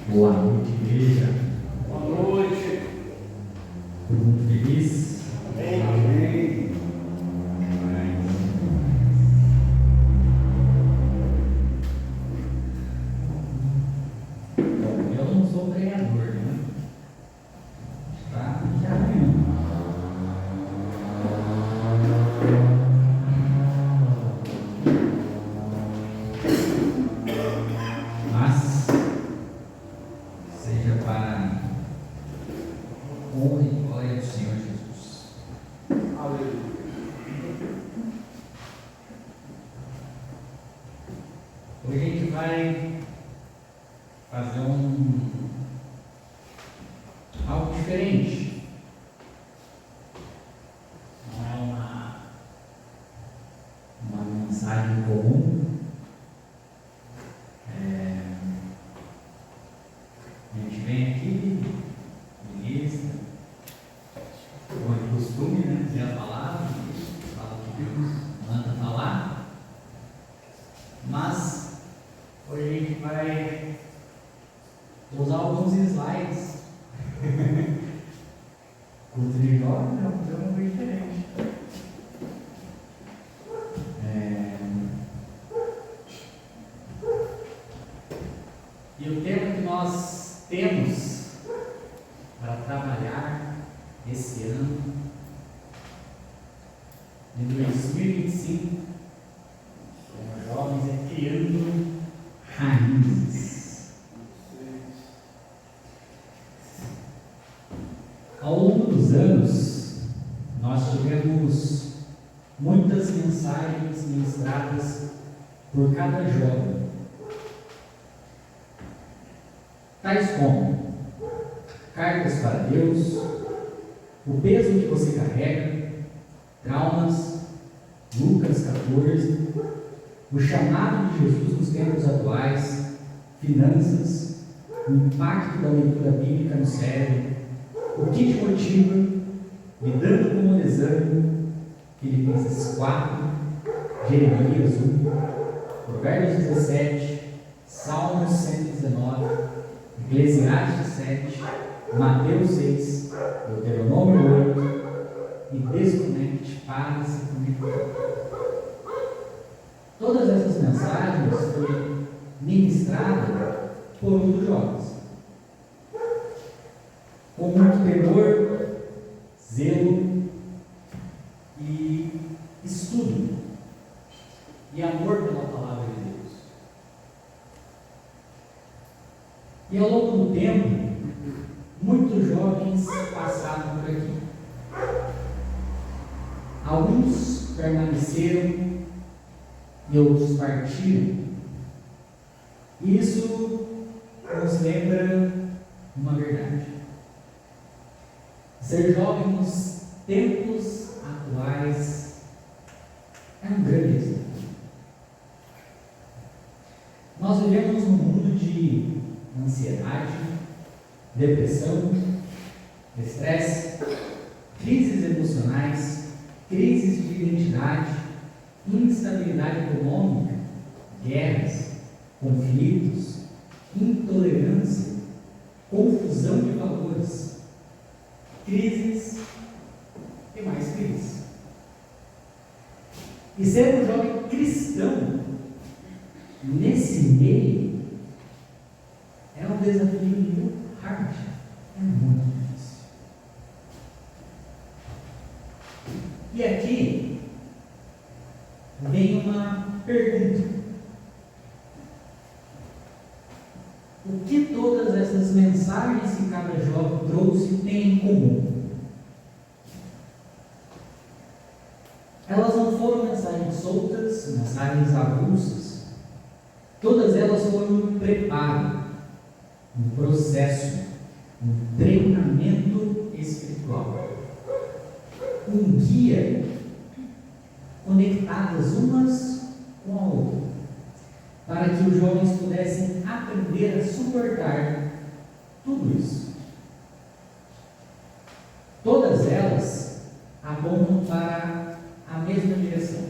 Boa noite, igreja. Boa noite. Todo mundo feliz? Amém. Amém. Bom, eu não sou pregador, né? Tá? Já mesmo. Mas seja para honra e glória do Senhor Jesus. Aleluia. Hoje a gente vai fazer algo diferente. Não é uma mensagem comum. A gente vem aqui, ministra, como é costume, né? Dizer a palavra, fala o que Deus manda falar. Mas hoje a gente vai usar alguns slides. Culto de jovem, não, fazer uma coisa diferente. E o tema que nós temos para trabalhar esse ano de 2025 como jovens é criando raízes. Ao longo dos anos, nós tivemos muitas mensagens ministradas por cada jovem, tais como cartas para Deus, o peso que você carrega, traumas, Lucas 14, o chamado de Jesus nos tempos atuais, finanças, o impacto da leitura bíblica no cérebro, o que te motiva, lidando com o desânimo, Filipenses 4, Jeremias 1, Provérbios 17, Salmos 119, Eclesiastes 7, Mateus 6, Deuteronômio 8, e desconecte para se conectar. Todas essas mensagens foram ministradas por um dos jovens, com muito temor, zelo e estudo e amor pela palavra de Deus. E ao longo do tempo, muitos jovens passaram por aqui. Alguns permaneceram e outros partiram. E isso nos lembra uma verdade. Ser jovem nos tempos atuais é um grande desafio. Nós vivemos num mundo de ansiedade, depressão, estresse, crises emocionais, crises de identidade, instabilidade econômica, guerras, conflitos, intolerância, confusão de valores, crises e mais crises. E ser um jovem cristão nesse meio é um desafio nível hard, é muito difícil. E aqui vem uma pergunta: o que todas essas mensagens que cada jovem trouxe têm em comum? Elas não foram mensagens soltas, mensagens avulsas. Todas elas foram um preparo, um processo, um treinamento espiritual, um guia, conectadas umas com a outra, para que os jovens pudessem aprender a suportar tudo isso. Todas elas apontam para a mesma direção: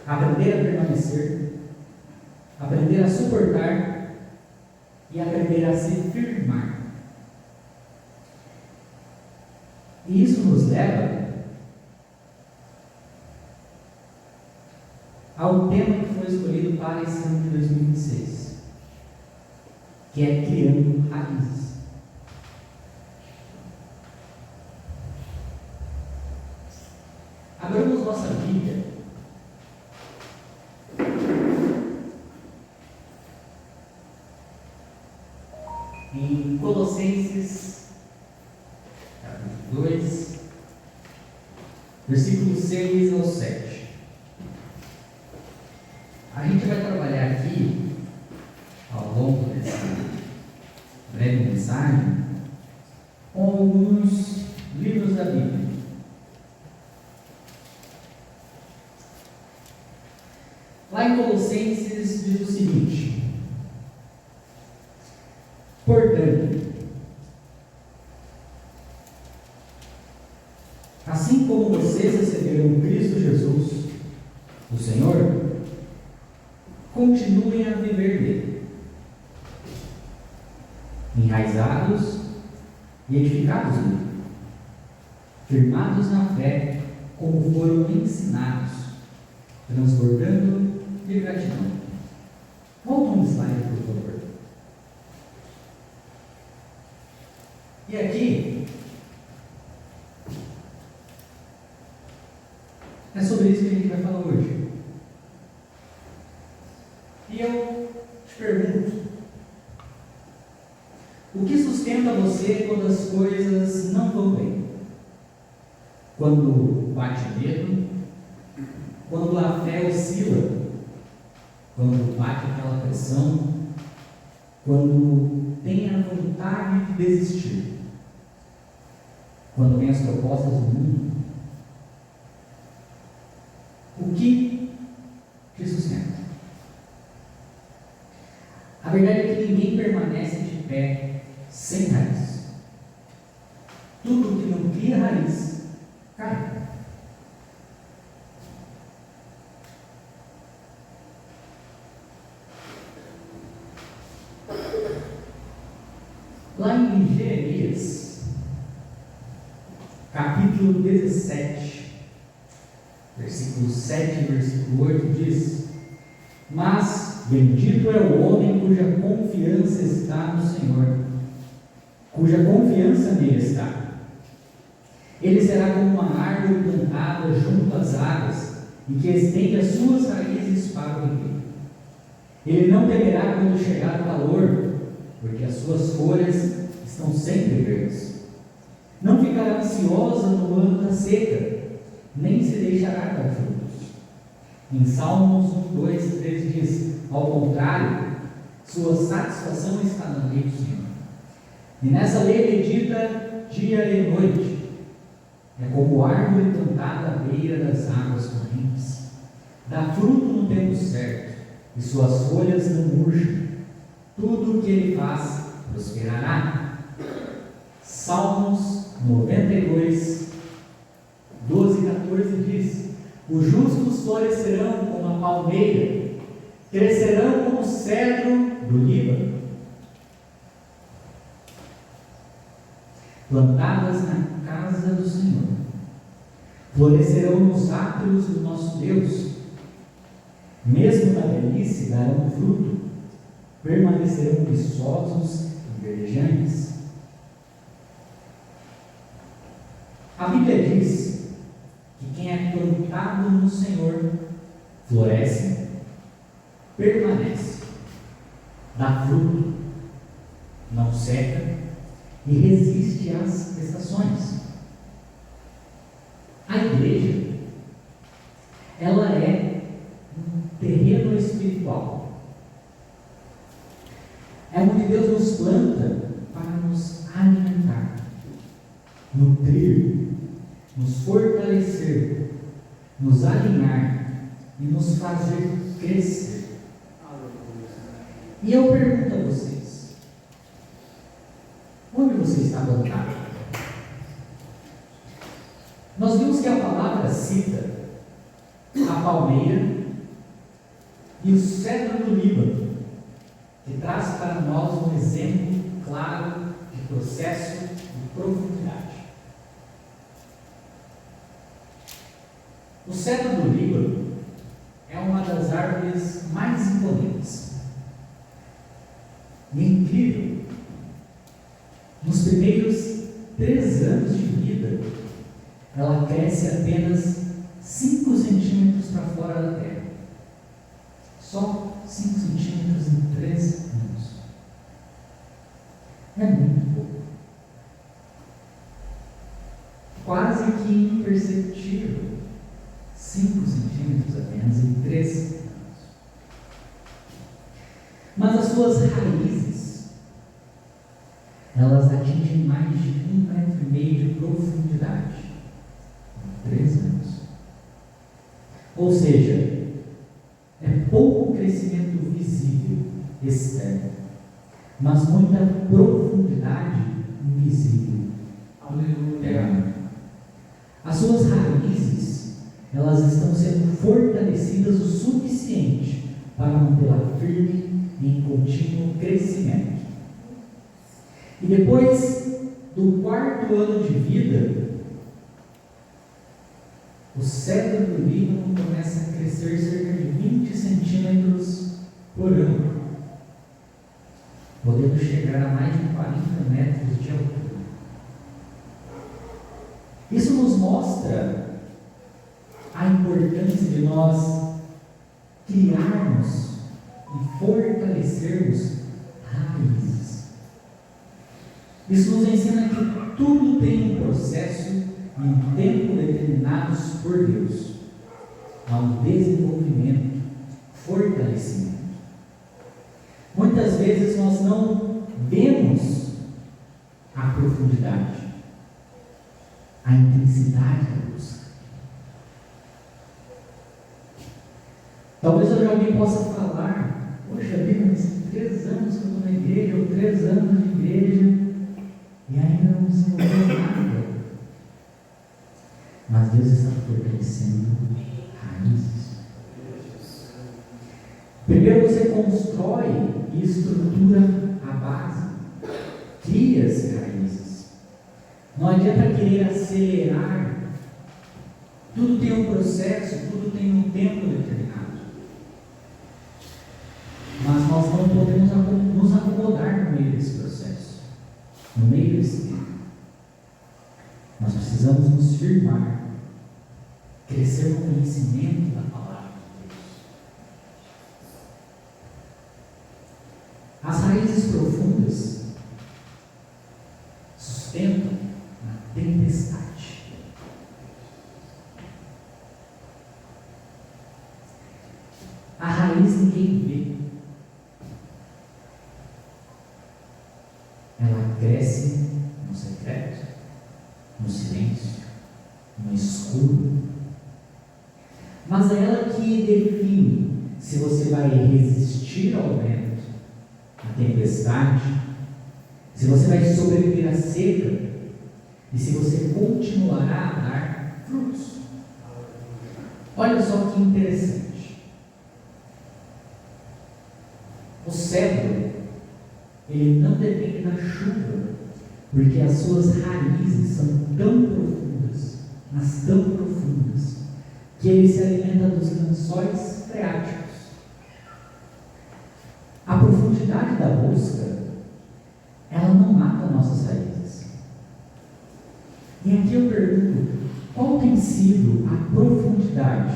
aprender a permanecer, aprender a suportar e aprender a se firmar. E isso nos leva ao tema que foi escolhido para esse ano de 2026, que é criando raízes. Abramos nossa Bíblia em Colossenses, capítulo 2, versículos 6 ao 7. A gente vai trabalhar aqui, ao longo dessa breve mensagem, com alguns livros da Bíblia. Lá em Colossenses diz o seguinte: portanto, assim como vocês receberam Cristo Jesus, o Senhor, continuem a viver nele, enraizados e edificados nele, firmados na fé, como foram ensinados, transbordando de gratidão. Volta um slide, por favor. E aqui é sobre isso que a gente vai falar hoje. E eu te pergunto: o que sustenta você quando as coisas não vão bem? Quando bate medo? Quando a fé oscila? Quando bate aquela pressão? Quando tem a vontade de desistir? Quando vem as propostas do mundo? O que te sustenta? A verdade é que ninguém permanece de pé sem raiz. Tudo que não cria raiz, cai. Lá em Jeremias, capítulo 17, versículo 7 e versículo 8 diz: mas bendito é o homem cuja confiança está no Senhor, cuja confiança nele está. Ele será como uma árvore plantada junto às águas e que estende as suas raízes para o ribeiro. Ele não temerá quando chegar o calor, porque as suas folhas estão sempre verdes. Não ficará ansiosa no ano da seca, nem se deixará dar frutos. Em Salmos 1, 2, 3 diz: ao contrário, sua satisfação está na lei do Senhor, e nessa lei medita dia e noite. É como árvore plantada à beira das águas correntes, dá fruto no tempo certo, e suas folhas não murcham. Tudo o que ele faz prosperará. Salmos 92, 12 e 14 diz: os justos florescerão como a palmeira, crescerão como o cedro do Líbano, plantadas na casa do Senhor, florescerão nos átrios do nosso Deus. Mesmo na velhice darão fruto, permanecerão viçosos e verdejantes. A Bíblia diz que quem é plantado no Senhor floresce, permanece, dá fruto, não seca e resiste às estações. A igreja, ela é um terreno espiritual. É onde Deus nos planta para nos alimentar, nutrir, nos fortalecer, nos alinhar e nos fazer crescer. E eu pergunto a vocês: onde você está plantado? Nós vimos que a palavra cita a palmeira e o cedro do Líbano, que traz para nós um exemplo claro de processo e profundidade. O cedro do Líbano é uma das árvores mais imponentes. E é incrível, nos primeiros 3 anos de vida, ela cresce apenas 5 centímetros para fora da terra. Só 5 centímetros em 3 anos. É muito pouco. Quase que imperceptível. 5 centímetros apenas em 3 anos. Mas as suas raízes, elas atingem mais de 1,5 metros de profundidade em 3 anos. Ou seja, é pouco crescimento visível externo, mas muita profundidade invisível. Aleluia. As suas raízes, elas estão sendo fortalecidas o suficiente para mantê-la firme e em contínuo crescimento. E depois do 4º ano de vida, o cedro do Líbano começa a crescer cerca de 20 centímetros por ano, podendo chegar a mais de 40 metros de altura. Isso nos mostra a importância de nós criarmos e fortalecermos raízes. Isso nos ensina que tudo tem um processo e um tempo determinados por Deus. Há um desenvolvimento, fortalecimento. Muitas vezes nós não vemos a profundidade, a intensidade da busca. Talvez hoje alguém possa falar: poxa vida, mas 3 anos que eu estou na igreja, ou 3 anos de igreja, e ainda não desenvolveu nada. Mas Deus está fortalecendo raízes. Primeiro você constrói e estrutura a base, cria as raízes. Não adianta querer acelerar. Tudo tem um processo, tudo tem um tempo determinado. Mas nós não podemos nos acomodar no meio desse processo, no meio desse tempo. Nós precisamos nos firmar, crescer no conhecimento da palavra de Deus. As raízes profundas sustentam na tempestade. A raiz ninguém vê. Ela cresce no secreto, no silêncio, no escuro. Mas é ela que define se você vai resistir ao vento, à tempestade, se você vai sobreviver à seca e se você continuará a dar frutos. Olha só que interessante. O cedro, ele não depende da chuva, porque as suas raízes são tão profundas, mas tão profundas, que ele se alimenta dos lençóis freáticos. A profundidade da busca, ela não mata nossas raízes. E aqui eu pergunto: qual tem sido a profundidade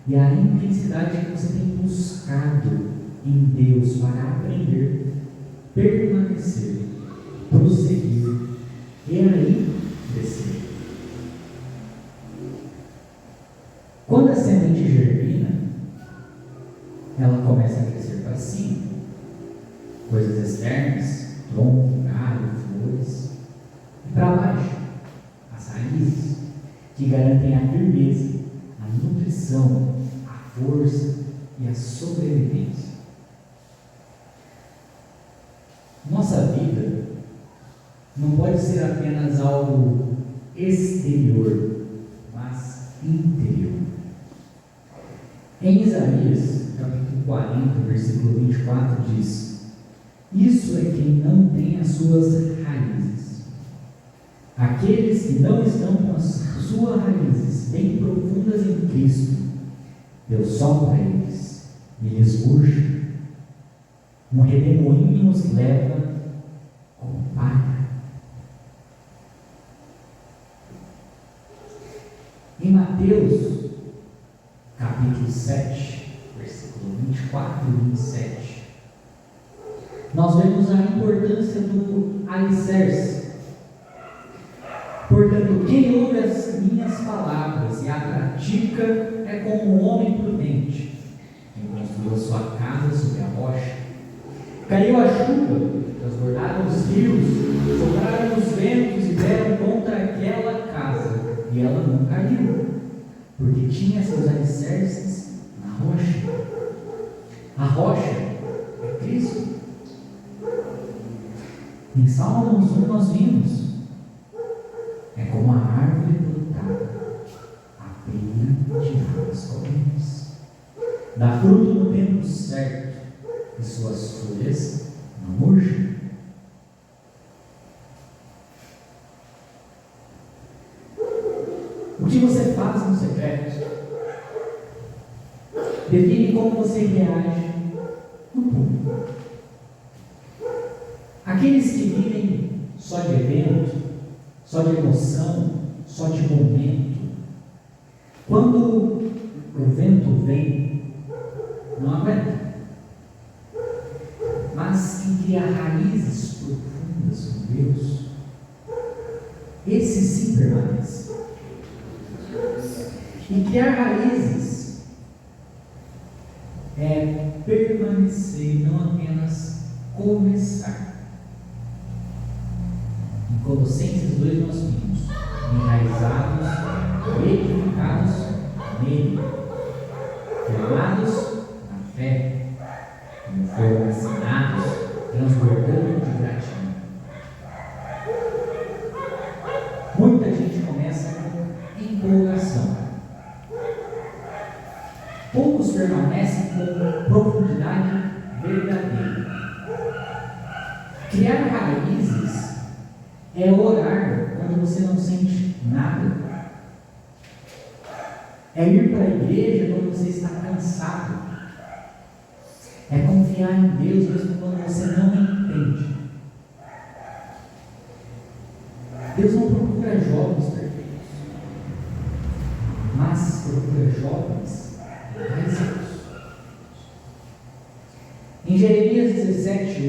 e a intensidade que você tem buscado em Deus para aprender, permanecer, prosseguir e aí crescer? Quando a semente germina, ela começa a crescer para cima, coisas externas, tronco, galho, flores, e para baixo, as raízes, que garantem a firmeza, a nutrição, a força e a sobrevivência. Nossa vida não pode ser apenas algo exterior, mas interior. Em Isaías, capítulo 40, versículo 24, diz: Isso é quem não tem as suas raízes. Aqueles que não estão com as suas raízes bem profundas em Cristo, Deus sopra eles e lhes murcha. Um redemoinho os leva como palha. Em Mateus, capítulo 7, versículo 24 e 27, nós vemos a importância do alicerce. Portanto, quem ouve as minhas palavras e a pratica é como um homem prudente, que construiu sua casa sobre a rocha. Caiu a chuva, transbordaram os rios, sopraram os ventos e deram contra aquela casa, e ela não caiu, porque tinha seus alicerces na rocha. A rocha é Cristo. Em Salmos 1 nós vimos, é como a árvore plantada à beira de águas correntes, dá fruto no tempo certo, e suas folhas não murcham. O que você faz no secreto define como você reage no público. Aqueles que vivem só de evento, só de emoção, só de momento, quando o vento vem, não aguenta. Mas quem cria raízes profundas com Deus, esse sim permanece. E criar raízes é permanecer, não apenas começar. Em Colossenses 2 nós vimos, enraizados, edificados nele, firmados na fé, como foram ensinados, transbordando de gratidão. Muita gente começa com empolgação. Poucos permanecem com profundidade verdadeira. Criar raízes é orar quando você não sente nada. É ir para a igreja quando você está cansado. É confiar em Deus mesmo quando você não entende. Deus não procura jovens perfeitos, mas procura jovens enraizados. Em Jeremias 17,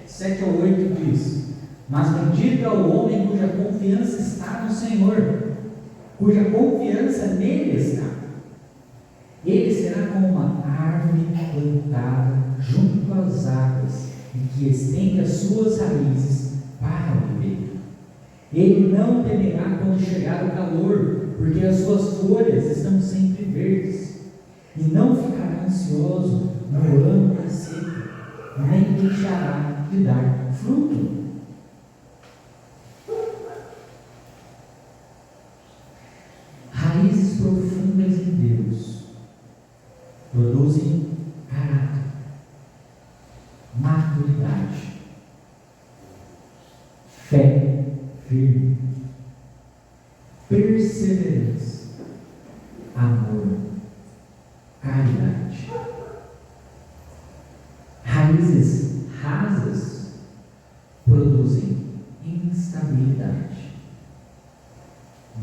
7 a 8 diz: mas bendito é o homem cuja confiança está no Senhor, cuja confiança nele está. Ele será como uma árvore plantada junto às águas e que estende as suas raízes para o ribeiro. Ele não temerá quando chegar o calor, porque as suas folhas estão sempre verdes, e não ficará ansioso no ano da seca, nem deixará de dar fruto. Raízes profundas em Deus produzem caráter, maturidade, fé firme, perseverança, amor, caridade. Raízes rasas produzem instabilidade,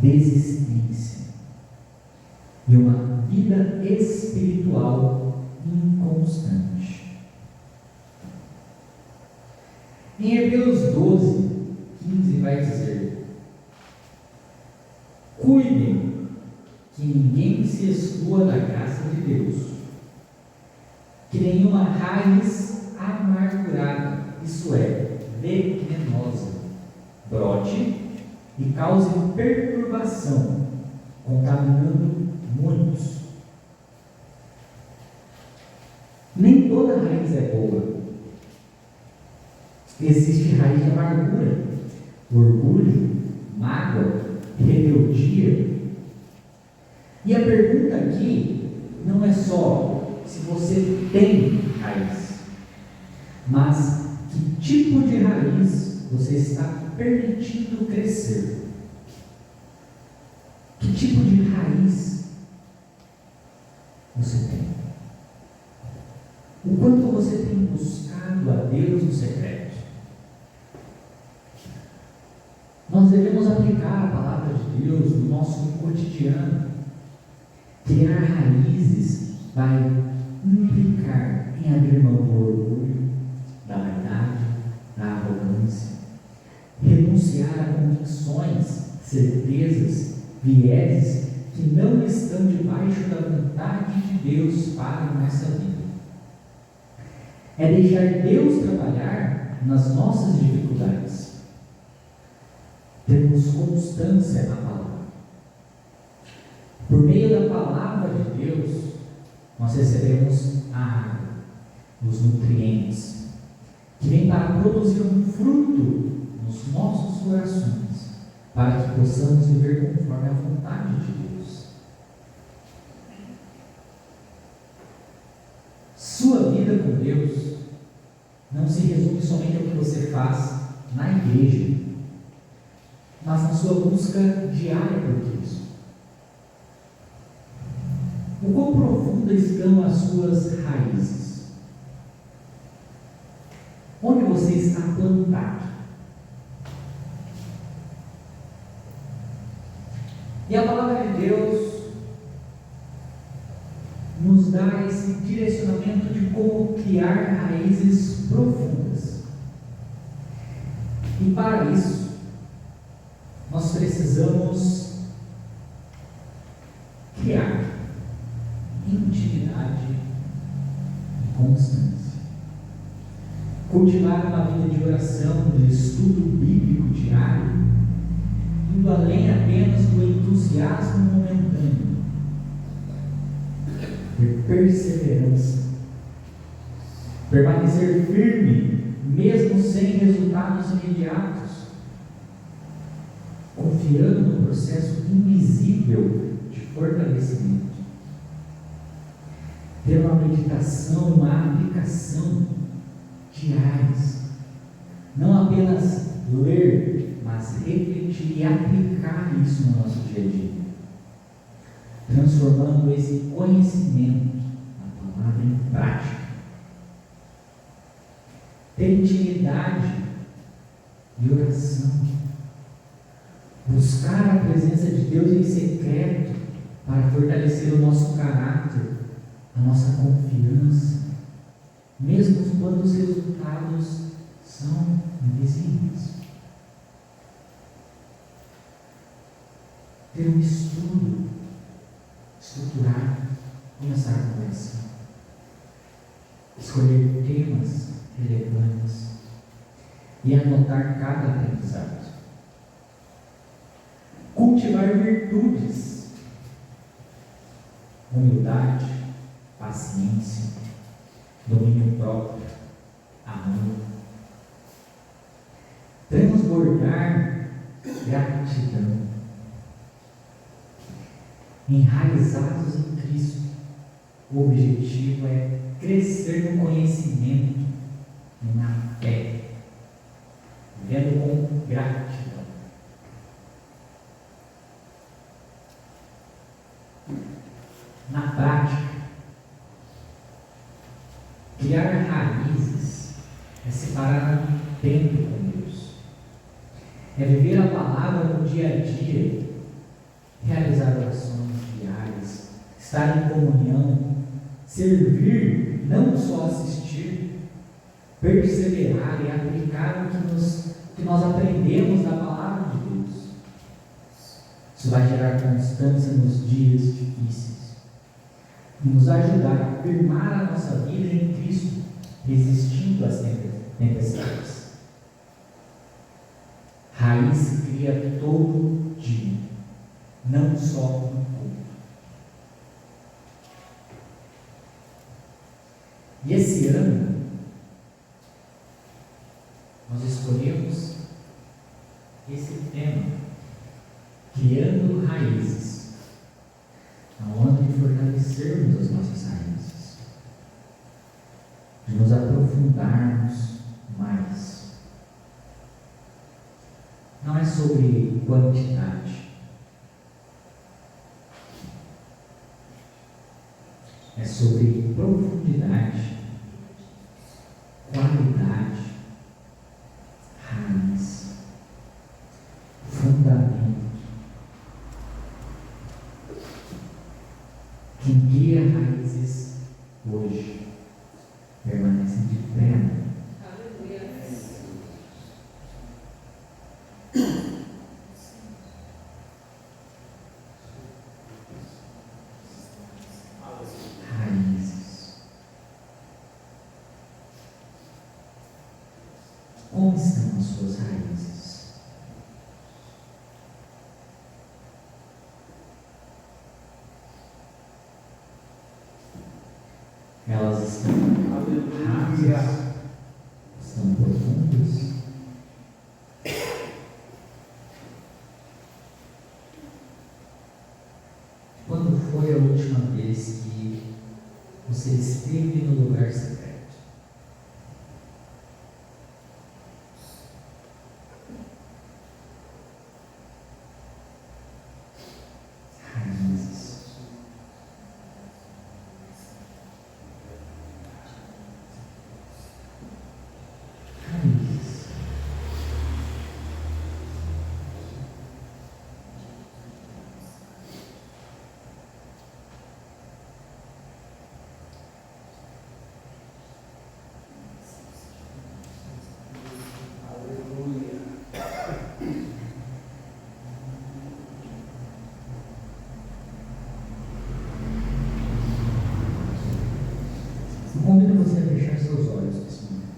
desistência e uma vida espiritual inconstante. Em Hebreus 12, 15 vai dizer: cuidem que ninguém se exclua da graça de Deus, que nenhuma raiz amargurada, isso é, venenosa, brote e cause perturbação, contaminando muitos. Nem toda raiz é boa. Existe raiz de amargura, orgulho, mágoa, rebeldia. E a pergunta aqui não é só se você tem raiz, mas que tipo de raiz você está permitindo crescer? Que tipo de raiz você tem? O quanto você tem buscado a Deus no secreto? Nós devemos aplicar a palavra de Deus no nosso cotidiano. Criar raízes vai implicar em abrir mão do orgulho, da vaidade, da arrogância, renunciar a convicções, certezas, vieses que não estão debaixo da vontade de Deus para a nossa vida. É deixar Deus trabalhar nas nossas dificuldades. Temos constância na palavra. Por meio da palavra de Deus, nós recebemos a água, os nutrientes, que vem para produzir um fruto nos nossos corações, para que possamos viver conforme a vontade de Deus. Sua vida com Deus não se resume somente ao que você faz na igreja, mas na sua busca diária por Cristo. O quão profundas estão as suas raízes? Onde você está plantado? E a palavra de Deus nos dá esse direcionamento de como criar raízes profundas. E para isso, nós precisamos criar intimidade e constância. Cultivar uma vida de oração, de estudo bíblico diário, indo além apenas do entusiasmo momentâneo. Ter perseverança. Permanecer firme, mesmo sem resultados imediatos. Confiando no processo invisível de fortalecimento. Ter uma meditação, uma aplicação diárias. Não apenas ler, mas refletir e aplicar isso no nosso dia a dia. Transformando esse conhecimento, a palavra, em prática. Ter intimidade e oração. Buscar a presença de Deus em secreto para fortalecer o nosso caráter, a nossa confiança, mesmo quando os resultados são invisíveis. Ter um estudo estruturado, começar a conversa, escolher temas relevantes e anotar cada aprendizado. Cultivar virtudes, humildade, paciência, domínio próprio, amor. Transbordar gratidão. Enraizados em Cristo, o objetivo é crescer no conhecimento e na fé, vivendo com gratidão. Na prática, criar raízes é separar um tempo com Deus, é viver a palavra no dia a dia, realizar orações diárias, estar em comunhão, servir, não só assistir, perseverar e aplicar o que nós aprendemos da palavra de Deus. Isso vai gerar constância nos dias difíceis e nos ajudar a firmar a nossa vida em Cristo, resistindo às tempestades. Raiz se cria todo dia, não só no culto. E esse ano, nós escolhemos esse tema, criando raízes, aonde fortalecermos as nossas raízes, de nos aprofundarmos sobre quantidade. É sobre profundidade, qualidade, raiz, fundamento. Quem cria raízes hoje permanece de pé. Raízes. Como estão as suas raízes? Elas estão rasas, estão profundas. Quando foi a última vez que você esteve no lugar secreto? Raízes. Raízes. Eu convido você a fechar seus olhos nesse momento.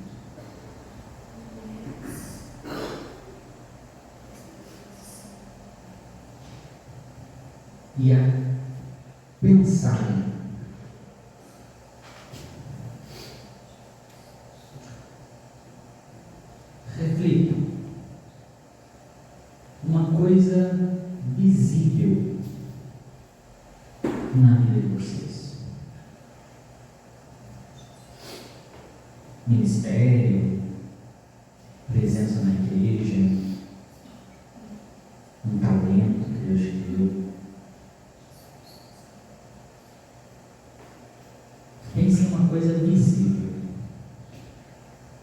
E a pensar. Reflita. Uma coisa visível na vida de vocês. Ministério, presença na igreja, um talento que Deus te deu. Pense em uma coisa visível,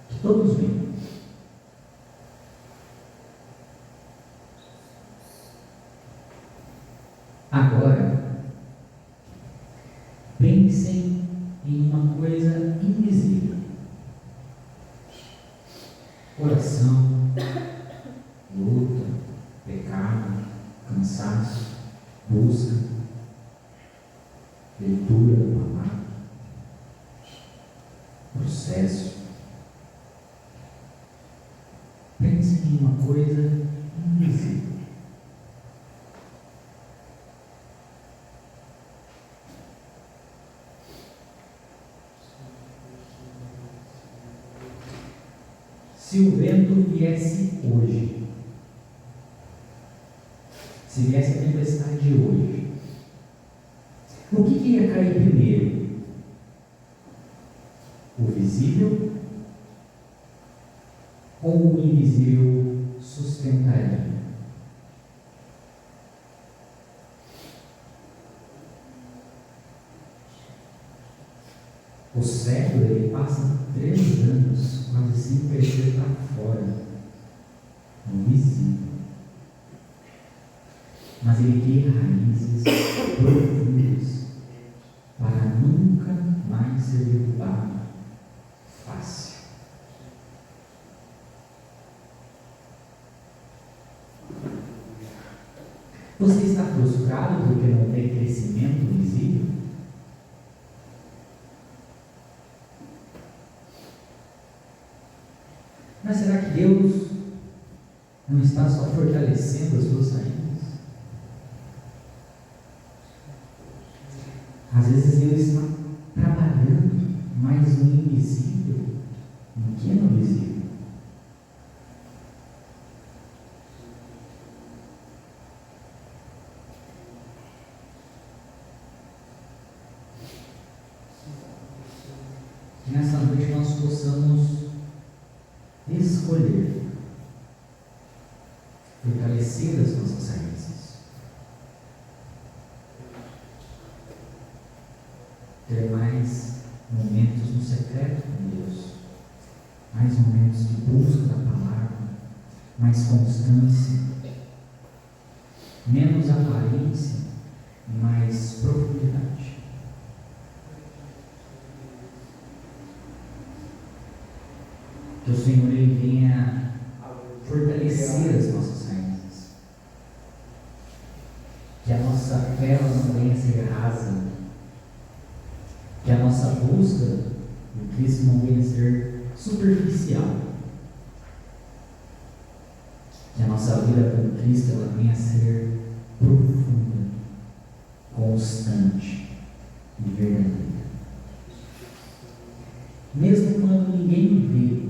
que todos veem. Agora, pensem em uma coisa invisível. Coração, luta, pecado, cansaço, busca, leitura da palavra, processo. Pense em uma coisa invisível. Se o vento viesse hoje, se viesse a tempestade hoje, o que ia cair primeiro? O visível ou o invisível sustentaria? O cérebro, ele passa 3 anos quase sem perceber para fora, no visível. Mas ele cria raízes profundas para nunca mais ser derrubado fácil. Você está frustrado porque não tem crescimento visível? Mas será que Deus não está só fortalecendo as suas raízes? Às vezes Deus está trabalhando mais no invisível do que no visível. Que nessa noite nós possamos escolher fortalecer fortalecer as nossas raízes. Ter mais momentos no secreto com Deus, mais momentos de busca da palavra, mais constância, menos aparência e mais profundidade. Que o Senhor ele venha fortalecer as nossas raízes, que a nossa fé não venha a ser rasa, que a nossa busca em Cristo não venha a ser superficial, que a nossa vida com Cristo ela venha a ser profunda, constante e verdadeira. Mesmo quando ninguém vê,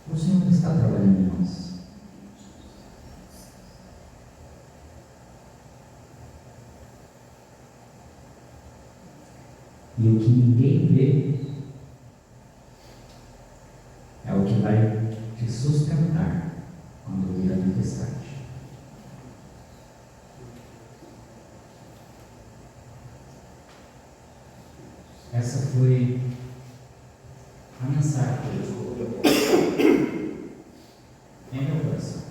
o Senhor está trabalhando em nós. E o que ninguém vê é o que vai te sustentar quando vir a tempestade. Essa foi a mensagem que Deus colocou em meu coração.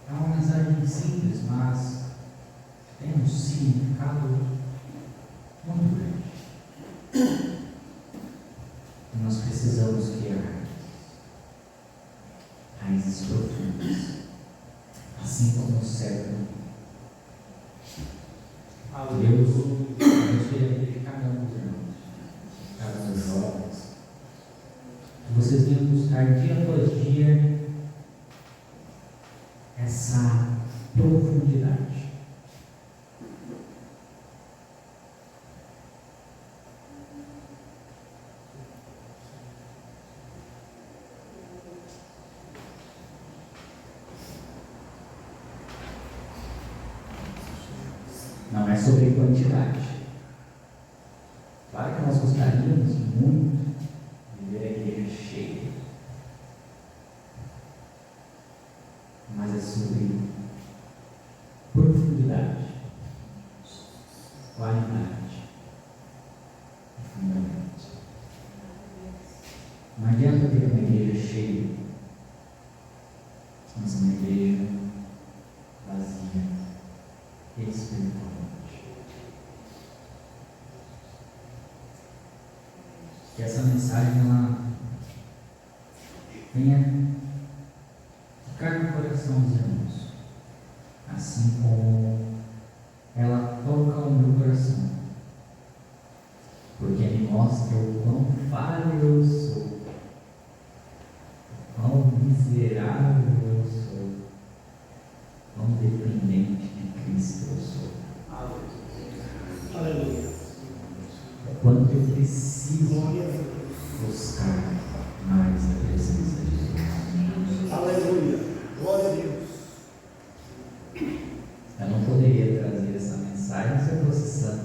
É uma mensagem simples, mas tem um significado muito grande. E nós precisamos criar raízes profundas, assim como o cérebro. Deus queria pedir cada um dos irmãos, cada um dos jovens, que vocês venham buscar dia após dia essa profundidade. Não é sobre quantidade. Claro que nós gostaríamos muito de ver a igreja cheia, mas é sobre profundidade, qualidade e fundamento. Não adianta ter uma igreja cheia, mas uma igreja vazia espiritualmente. Que essa mensagem ela venha ficar no coração dos irmãos, assim como ela toca o meu coração, porque me mostra o quão falho eu sou, o quão miserável eu sou, quão dependente de Cristo eu sou. Aleluia. O quanto eu preciso buscar mais a presença de Deus. Aleluia. Glória a Deus. Eu não poderia trazer essa mensagem se eu fosse santo.